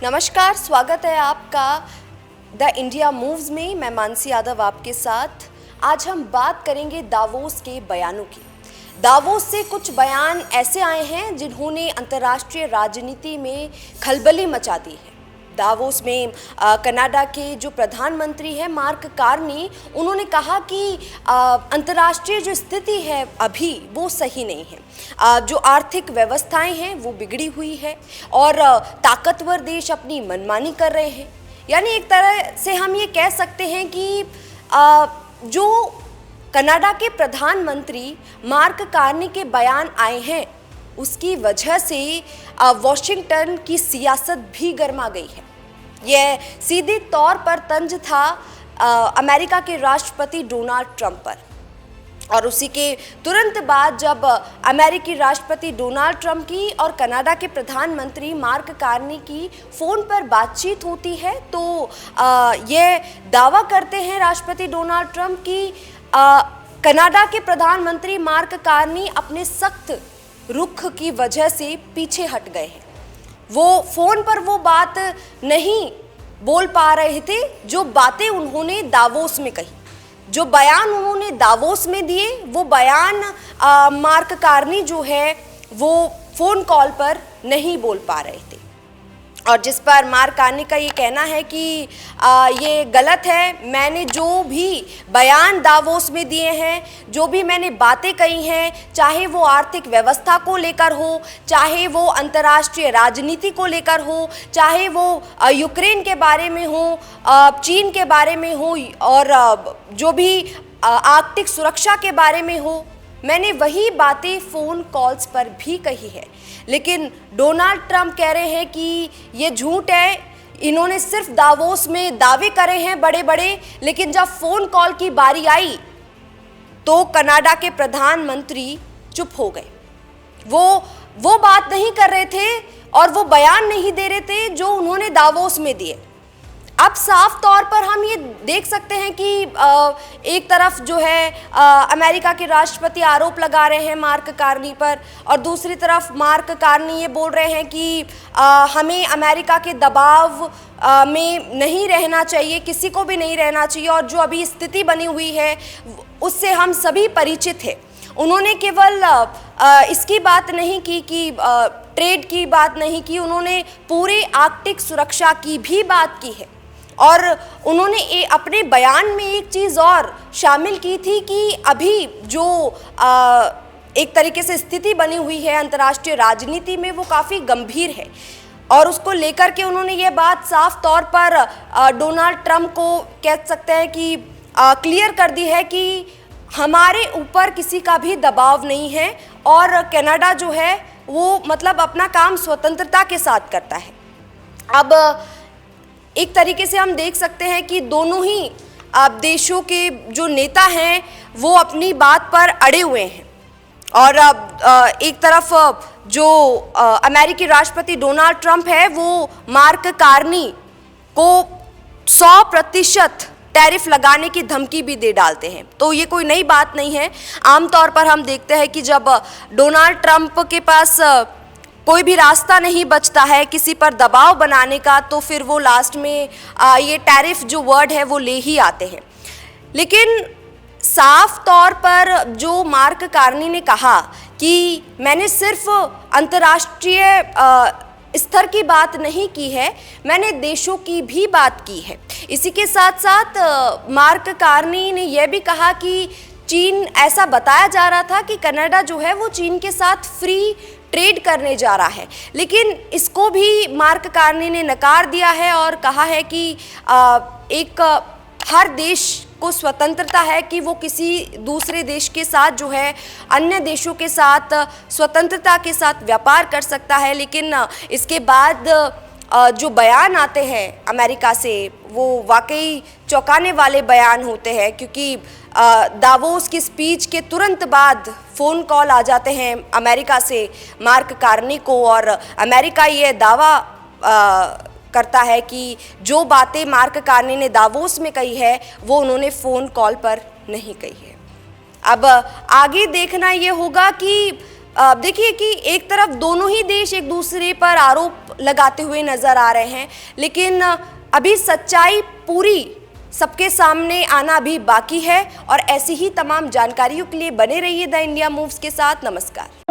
नमस्कार, स्वागत है आपका द इंडिया मूव्स में। मैं मानसी यादव आपके साथ। आज हम बात करेंगे दावोस के बयानों की। दावोस से कुछ बयान ऐसे आए हैं जिन्होंने अंतर्राष्ट्रीय राजनीति में खलबली मचा दी है। दावोस में कनाडा के जो प्रधानमंत्री हैं मार्क कार्नी, उन्होंने कहा कि अंतर्राष्ट्रीय जो स्थिति है अभी वो सही नहीं है। जो आर्थिक व्यवस्थाएं हैं वो बिगड़ी हुई है और ताकतवर देश अपनी मनमानी कर रहे हैं। यानी एक तरह से हम ये कह सकते हैं कि जो कनाडा के प्रधानमंत्री मार्क कार्नी के बयान आए हैं उसकी वजह से वॉशिंगटन की सियासत भी गर्मा गई है। यह सीधे तौर पर तंज था अमेरिका के राष्ट्रपति डोनाल्ड ट्रंप पर। और उसी के तुरंत बाद जब अमेरिकी राष्ट्रपति डोनाल्ड ट्रंप की और कनाडा के प्रधानमंत्री मार्क कार्नी की फ़ोन पर बातचीत होती है तो ये दावा करते हैं राष्ट्रपति डोनाल्ड ट्रंप की कनाडा के प्रधानमंत्री मार्क कार्नी अपने सख्त रुख की वजह से पीछे हट गए हैं। वो फ़ोन पर वो बात नहीं बोल पा रहे थे जो बातें उन्होंने दावोस में कही, जो बयान उन्होंने दावोस में दिए वो बयान मार्क कार्नी जो है वो फ़ोन कॉल पर नहीं बोल पा रहे थे। और जिस पर मार्क कार्नी का ये कहना है कि ये गलत है। मैंने जो भी बयान दावोस में दिए हैं, जो भी मैंने बातें कही हैं, चाहे वो आर्थिक व्यवस्था को लेकर हो, चाहे वो अंतर्राष्ट्रीय राजनीति को लेकर हो, चाहे वो यूक्रेन के बारे में हो, चीन के बारे में हो और जो भी आर्थिक सुरक्षा के बारे में हो, मैंने वही बातें फ़ोन कॉल्स पर भी कही है। लेकिन डोनाल्ड ट्रंप कह रहे हैं कि ये झूठ है, इन्होंने सिर्फ दावोस में दावे करे हैं बड़े बड़े, लेकिन जब फ़ोन कॉल की बारी आई तो कनाडा के प्रधानमंत्री चुप हो गए। वो बात नहीं कर रहे थे और वो बयान नहीं दे रहे थे जो उन्होंने दावोस में दिए। अब साफ तौर पर हम ये देख सकते हैं कि एक तरफ जो है अमेरिका के राष्ट्रपति आरोप लगा रहे हैं मार्क कार्नी पर और दूसरी तरफ मार्क कार्नी ये बोल रहे हैं कि हमें अमेरिका के दबाव में नहीं रहना चाहिए, किसी को भी नहीं रहना चाहिए और जो अभी स्थिति बनी हुई है उससे हम सभी परिचित हैं। उन्होंने केवल इसकी बात नहीं की कि ट्रेड की बात नहीं की, उन्होंने पूरे आर्कटिक सुरक्षा की भी बात की है। और उन्होंने अपने बयान में एक चीज़ और शामिल की थी कि अभी जो एक तरीके से स्थिति बनी हुई है अंतर्राष्ट्रीय राजनीति में वो काफ़ी गंभीर है और उसको लेकर के उन्होंने ये बात साफ तौर पर डोनाल्ड ट्रंप को कह सकते हैं कि क्लियर कर दी है कि हमारे ऊपर किसी का भी दबाव नहीं है और कनाडा जो है वो मतलब अपना काम स्वतंत्रता के साथ करता है। अब एक तरीके से हम देख सकते हैं कि दोनों ही देशों के जो नेता हैं वो अपनी बात पर अड़े हुए हैं और एक तरफ जो अमेरिकी राष्ट्रपति डोनाल्ड ट्रंप है वो मार्क कार्नी को 100% टैरिफ लगाने की धमकी भी दे डालते हैं। तो ये कोई नई बात नहीं है। आमतौर पर हम देखते हैं कि जब डोनाल्ड ट्रंप के पास कोई भी रास्ता नहीं बचता है किसी पर दबाव बनाने का तो फिर वो लास्ट में ये टैरिफ जो वर्ड है वो ले ही आते हैं। लेकिन साफ तौर पर जो मार्क कार्नी ने कहा कि मैंने सिर्फ अंतर्राष्ट्रीय स्तर की बात नहीं की है, मैंने देशों की भी बात की है। इसी के साथ साथ मार्क कार्नी ने यह भी कहा कि चीन, ऐसा बताया जा रहा था कि कनाडा जो है वो चीन के साथ फ्री ट्रेड करने जा रहा है, लेकिन इसको भी मार्क कार्नी ने नकार दिया है और कहा है कि एक हर देश को स्वतंत्रता है कि वो किसी दूसरे देश के साथ जो है अन्य देशों के साथ स्वतंत्रता के साथ व्यापार कर सकता है। लेकिन इसके बाद जो बयान आते हैं अमेरिका से वो वाकई चौंकाने वाले बयान होते हैं, क्योंकि दावोस की स्पीच के तुरंत बाद फ़ोन कॉल आ जाते हैं अमेरिका से मार्क कार्नी को और अमेरिका ये दावा करता है कि जो बातें मार्क कार्नी ने दावोस में कही है वो उन्होंने फ़ोन कॉल पर नहीं कही है। अब आगे देखना ये होगा कि देखिए कि एक तरफ दोनों ही देश एक दूसरे पर आरोप लगाते हुए नजर आ रहे हैं, लेकिन अभी सच्चाई पूरी सबके सामने आना भी बाकी है। और ऐसी ही तमाम जानकारियों के लिए बने रहिए द इंडिया मूव्स के साथ। नमस्कार।